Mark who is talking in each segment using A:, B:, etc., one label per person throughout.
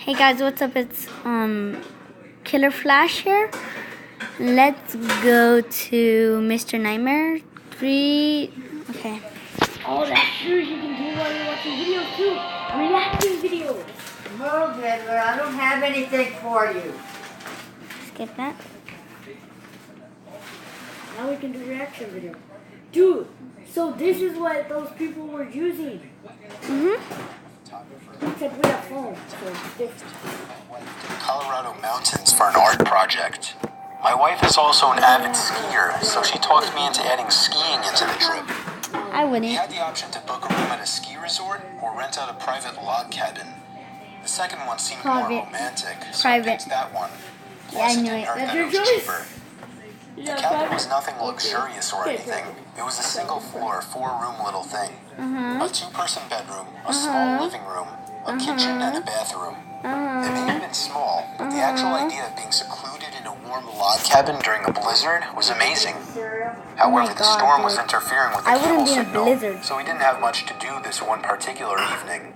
A: Hey guys, what's up? It's Killer Flash here. Let's go to Mr. Nightmare 3. Okay.
B: Oh, that's true. You can do while you're watching videos too. Reacting videos.
C: Move it, but I don't have anything for you.
A: Skip that.
B: Now we can do reaction video. Dude, so this is what those people were using. Except we have phones, so it's different.
D: Colorado mountains for an art project. My wife is also an avid skier, so she talked me into adding skiing into the trip.
A: I
D: We
A: wouldn't.
D: had the option to book a room at a ski resort or rent out a private log cabin. The second one seemed more
A: Private.
D: romantic, so
A: Private.
D: I picked that one.
A: Yeah, I
D: Plus,
A: knew
D: didn't
A: it.
D: hurt
B: That's
D: that
B: your
D: it was
B: choice.
D: cheaper. The
B: Yeah,
D: cabin was
B: private.
D: nothing luxurious or anything. It was a single floor, 4-room little thing. A 2-person bedroom, a small living room, a kitchen, and a bathroom. It may have been small, but the actual idea of being secluded in a warm log cabin during a blizzard was amazing. However, the
A: God,
D: storm was
A: dude.
D: interfering with the
A: I wouldn't
D: cable
A: be in a
D: signal,
A: blizzard.
D: so we didn't have much to do this one particular evening.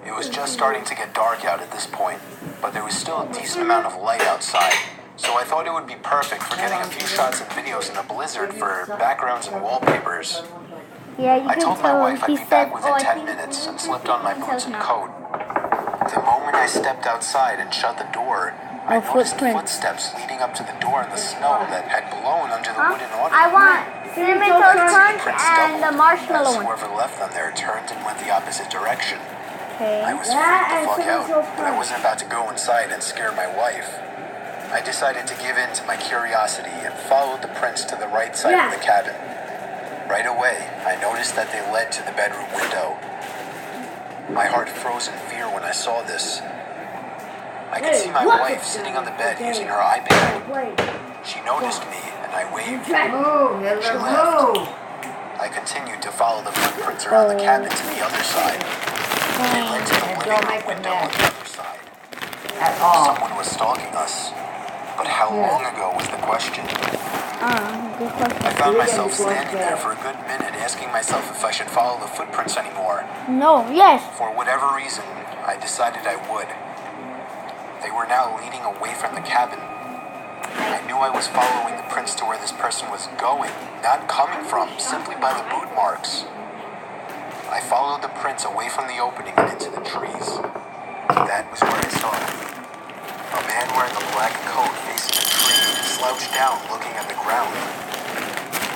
D: It was just starting to get dark out at this point, but there was still a decent amount of light outside, so I thought it would be perfect for getting a few shots and videos in the blizzard for backgrounds and wallpapers.
A: Yeah, you
D: I
A: can
D: told my
A: tell.
D: wife I'd
A: He
D: be
A: said,
D: back within
A: I
D: 10
A: think
D: minutes
A: he-
D: and slipped on my
A: he
D: boots
A: says
D: and
A: no.
D: coat. The moment I stepped outside and shut the door, I
A: Oh,
D: noticed
A: footprints.
D: footsteps leading up to the door in the snow that had blown under the wooden awning.
A: I want cinnamon toast crunch
D: Prince
A: and the
D: doubled
A: marshmallow
D: as
A: one.
D: whoever left them there turned and went the opposite direction.
A: Okay.
D: I was
B: That
D: freaked the
B: and
D: fuck
B: cinnamon
D: out,
B: toast
D: but I
B: crunch.
D: wasn't about to go inside and scare my wife. I decided to give in to my curiosity and followed the prints to the right side of the cabin. Right away, I noticed that they led to the bedroom window. My heart froze in fear when I saw this. I could see my wife sitting on the bed using her iPad.
B: Wait.
D: She noticed me, and I waved.
C: Move,
D: She
C: Hitler,
D: left.
C: move.
D: I continued to follow the footprints around the cabin to the other side. They led to the
C: And
D: living
C: don't
D: room
C: make a
D: window on
C: mess.
D: the other side.
C: At all.
D: Someone was stalking us. But how long ago was the question?
A: Good question.
D: I found myself standing there for a good minute asking myself if I should follow the footprints anymore.
A: No, yes.
D: For whatever reason, I decided I would. They were now leading away from the cabin. I knew I was following the prints to where this person was going, not coming from, simply by the boot marks. I followed the prints away from the opening and into the trees. That was where I saw them. A man wearing a black coat facing a tree, slouched down looking at the ground.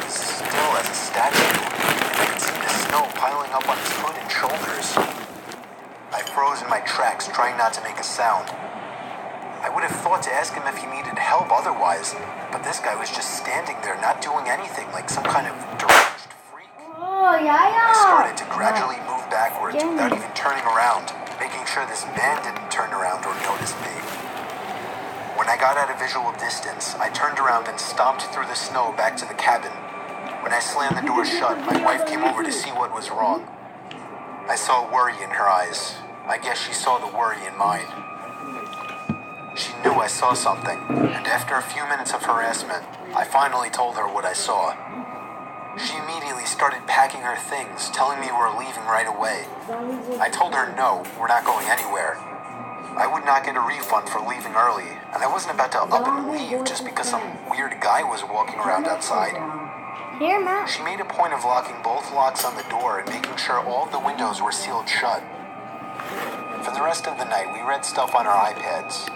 D: Still as a statue, and I could see the snow piling up on his hood and shoulders. I froze in my tracks, trying not to make a sound. I would have thought to ask him if he needed help otherwise, but this guy was just standing there not doing anything, like some kind of deranged freak.
B: Oh, yeah,
D: I
B: yeah.
D: started to gradually move backwards
A: Jenny.
D: without even turning around, making sure this man didn't turn around or notice me. When I got at a visual distance, I turned around and stomped through the snow back to the cabin. When I slammed the door shut, my wife came over to see what was wrong. I saw worry in her eyes. I guess she saw the worry in mine. She knew I saw something, and after a few minutes of harassment, I finally told her what I saw. She immediately started packing her things, telling me we're leaving right away. I told her no, we're not going anywhere. I would not get a refund for leaving early, and I wasn't about to up and leave just because some weird guy was walking around outside.
A: Here, Matt.
D: She made a point of locking both locks on the door and making sure all the windows were sealed shut. For the rest of the night, we read stuff on our iPads.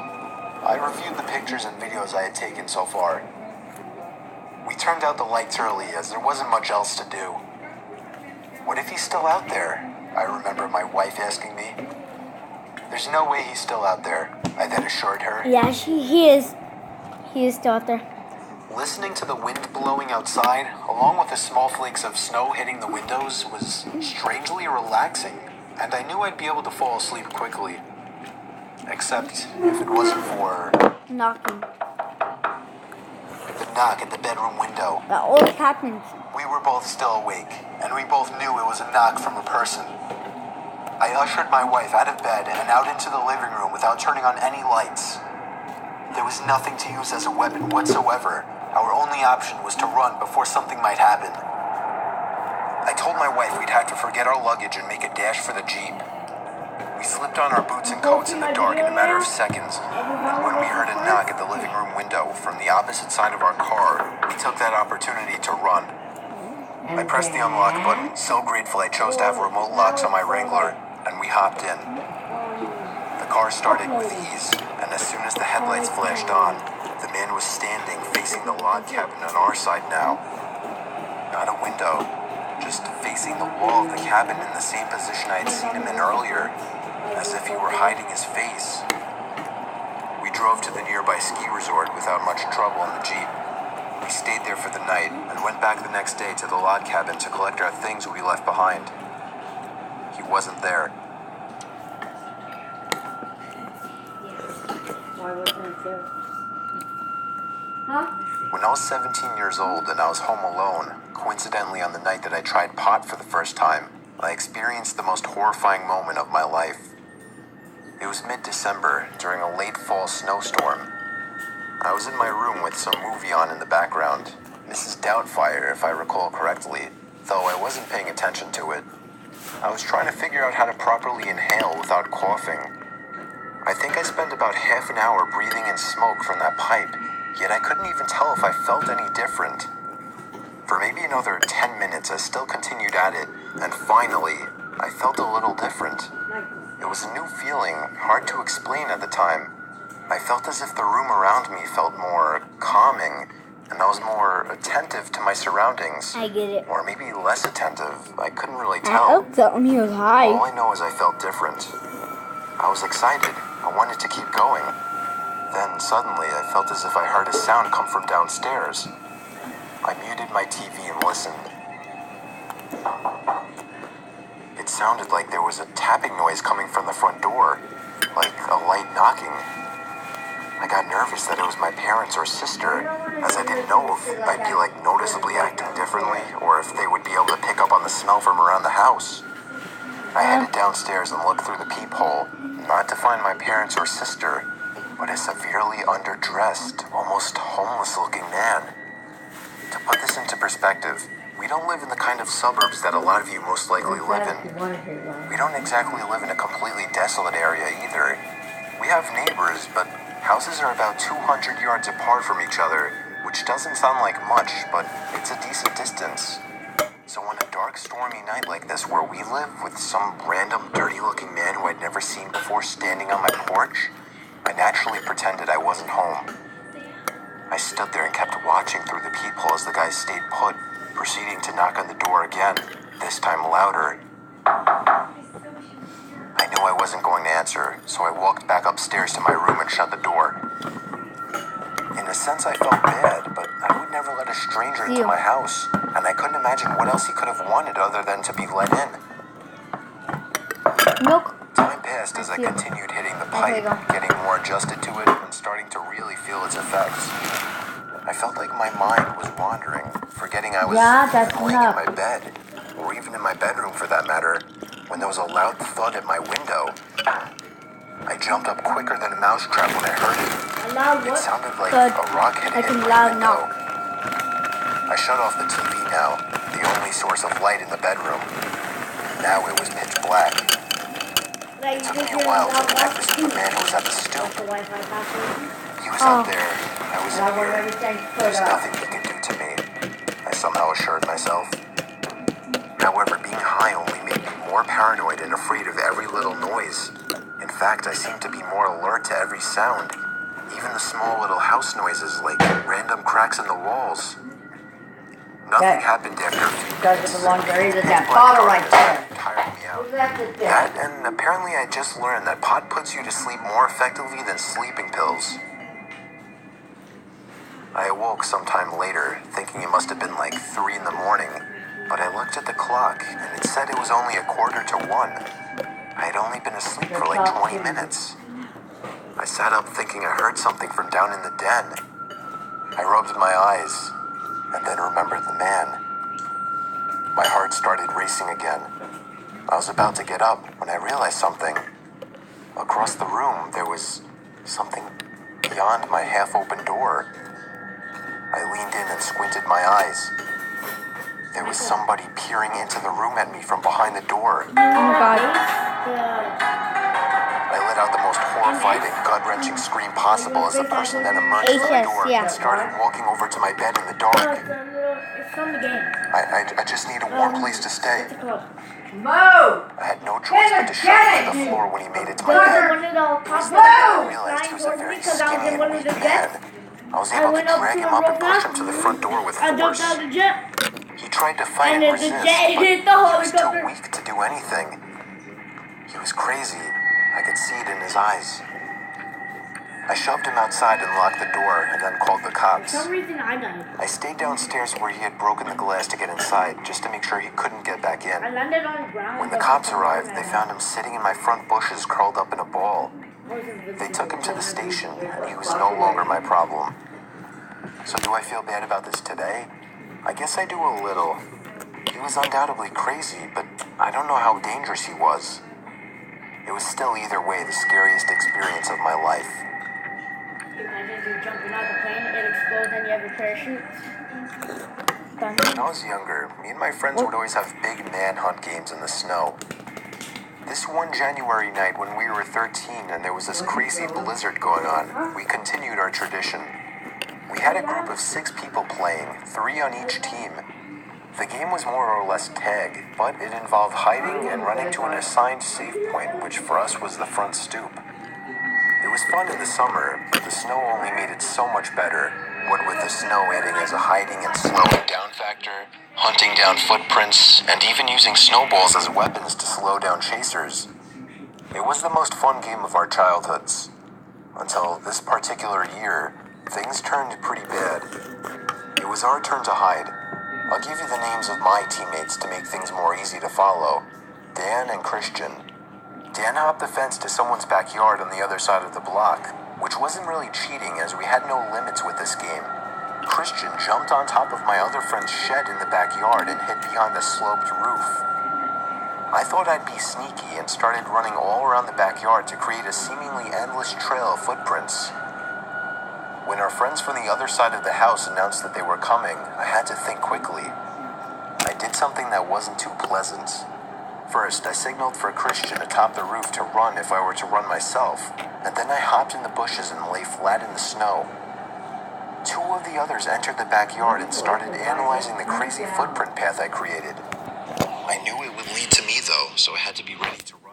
D: I reviewed the pictures and videos I had taken so far. We turned out the lights early as there wasn't much else to do. What if he's still out there? I remember my wife asking me. There's no way he's still out there, I then assured her.
A: Yeah, he is. He is still out there.
D: Listening to the wind blowing outside, along with the small flakes of snow hitting the windows, was strangely relaxing, and I knew I'd be able to fall asleep quickly. Except if it wasn't for
A: Knocking.
D: the knock at the bedroom window.
A: That always happens.
D: We were both still awake, and we both knew it was a knock from a person. I ushered my wife out of bed and out into the living room without turning on any lights. There was nothing to use as a weapon whatsoever. Our only option was to run before something might happen. I told my wife we'd have to forget our luggage and make a dash for the Jeep. We slipped on our boots and coats in the dark in a matter of seconds. And when we heard a knock at the living room window from the opposite side of our car, we took that opportunity to run. I pressed the unlock button, so grateful I chose to have remote locks on my Wrangler, and we hopped in. The car started with ease, and as soon as the headlights flashed on, the man was standing facing the log cabin on our side now. Not a window, just facing the wall of the cabin in the same position I had seen him in earlier, as if he were hiding his face. We drove to the nearby ski resort without much trouble in the Jeep. We stayed there for the night and went back the next day to the log cabin to collect our things we left behind. He wasn't there.
B: Why wasn't it there? Huh?
D: When I was 17 years old and I was home alone, coincidentally on the night that I tried pot for the first time, I experienced the most horrifying moment of my life. It was mid-December during a late fall snowstorm. I was in my room with some movie on in the background, Mrs. Doubtfire if I recall correctly, though I wasn't paying attention to it. I was trying to figure out how to properly inhale without coughing. I think I spent about half an hour breathing in smoke from that pipe, yet I couldn't even tell if I felt any different. For maybe another 10 minutes I still continued at it, and finally, I felt a little different. It was a new feeling, hard to explain at the time. I felt as if the room around me felt more calming, and I was more attentive to my surroundings.
A: I get it.
D: Or maybe less attentive, I couldn't really
A: I
D: tell.
A: hope that he was high.
D: All I know is I felt different. I was excited, I wanted to keep going. Then suddenly I felt as if I heard a sound come from downstairs. I muted my TV and listened. It sounded like there was a tapping noise coming from the front door, like a light knocking. I got nervous that it was my parents or sister, as I didn't know if I'd be noticeably acting differently, or if they would be able to pick up on the smell from around the house. I headed downstairs and looked through the peephole, not to find my parents or sister, but a severely underdressed, almost homeless-looking man. To put this into perspective, we don't live in the kind of suburbs that a lot of you most likely live in. We don't exactly live in a completely desolate area either. We have neighbors, but houses are about 200 yards apart from each other, which doesn't sound like much, but it's a decent distance. So on a dark, stormy night like this where we live, with some random, dirty-looking man who I'd never seen before standing on my porch, I naturally pretended I wasn't home. I stood there and kept watching through the peephole as the guy stayed put, proceeding to knock on the door again, this time louder. I knew I wasn't going to answer, so I walked back upstairs to my room and shut the door. In a sense, I felt bad, but I would never let a stranger into my house, and I couldn't imagine what else he could have wanted other than to be let in.
A: Milk.
D: Time passed as I continued hitting the pipe, getting more adjusted to it, and starting to really feel its effects. I felt like my mind was wandering, forgetting I was laying in my bed, or even in my bedroom for that matter, when there was a loud thud at my window. I jumped up quicker than a mousetrap when I heard it. It sounded like a rock had hit my window. I shut off the TV now, the only source of light in the bedroom. Now it was pitch black. It took me a while to connect this with the man who was at the stoop. He was up there. I was in here. There's nothing he can do to me, I somehow assured myself. However, being high only made me more paranoid and afraid of every little noise. In fact, I seemed to be more alert to every sound, even the small little house noises like random cracks in the walls. Nothing happened after a few minutes.
C: That bottle right there.
D: Tired me out. That, and apparently I just learned that pot puts you to sleep more effectively than sleeping pills. I awoke sometime later, thinking it must have been like 3 in the morning, but I looked at the clock, and it said it was only 1:45. I had only been asleep for like 20 minutes. I sat up thinking I heard something from down in the den. I rubbed my eyes, and then remembered the man. My heart started racing again. I was about to get up when I realized something. Across the room, there was something beyond my half-open door. I leaned in and squinted my eyes. There was somebody peering into the room at me from behind the door.
A: Oh my god.
D: more fighting, gut-wrenching scream possible as the person then emerged from the door
A: yeah.
D: and started walking over to my bed in the dark.
B: It's from the game.
D: I just need a warm place to stay.
B: What's it called?
C: Move!
D: I had no choice but to shove him to the floor when he made it to my
B: One
D: bed.
B: of the cops
D: I realized he was a
B: towards me
D: very
B: because I was
D: skinny
B: in
D: and
B: one of
D: weak
B: the
D: man.
B: jets.
D: I was
B: I
D: able to
B: went up
D: drag
B: to
D: him
B: him
D: up
B: real
D: and push him
B: fast.
D: to the front door with
B: I jumped
D: force.
B: out of the jet.
D: He tried to fight
B: And
D: and
B: then the
D: resist,
B: jet
D: but
B: hit the
D: he was too
B: helicopter.
D: weak to do anything. He was crazy. I could see it in his eyes. I shoved him outside and locked the door and then called the
B: For
D: cops.
B: some reason, I died.
D: I stayed downstairs where he had broken the glass to get inside, just to make sure he couldn't get back
B: I
D: in.
B: landed on the ground.
D: When the cops arrived, they found him sitting in my front bushes curled up in a ball. They took him to the station, and he was no longer my problem. So do I feel bad about this today? I guess I do a little. He was undoubtedly crazy, but I don't know how dangerous he was. It was still either way the scariest experience of my life.
B: Imagine you're jumping out of the plane, it explodes, and you have a parachute.
D: When I was younger, me and my friends would always have big manhunt games in the snow. This one January night when we were 13 and there was this crazy blizzard going on, we continued our tradition. We had a group of 6 people playing, 3 on each team. The game was more or less tag, but it involved hiding and running to an assigned safe point, which for us was the front stoop. It was fun in the summer, but the snow only made it so much better. What with the snow adding as a hiding and slowing down factor, hunting down footprints, and even using snowballs as weapons to slow down chasers. It was the most fun game of our childhoods. Until this particular year, things turned pretty bad. It was our turn to hide. I'll give you the names of my teammates to make things more easy to follow. Dan and Christian. Dan hopped the fence to someone's backyard on the other side of the block, which wasn't really cheating as we had no limits with this game. Christian jumped on top of my other friend's shed in the backyard and hid behind the sloped roof. I thought I'd be sneaky and started running all around the backyard to create a seemingly endless trail of footprints. When our friends from the other side of the house announced that they were coming, I had to think quickly. I did something that wasn't too pleasant. First, I signaled for Christian atop the roof to run if I were to run myself, and then I hopped in the bushes and lay flat in the snow. 2 of the others entered the backyard and started analyzing the crazy footprint path I created. I knew it would lead to me though, so I had to be ready to run.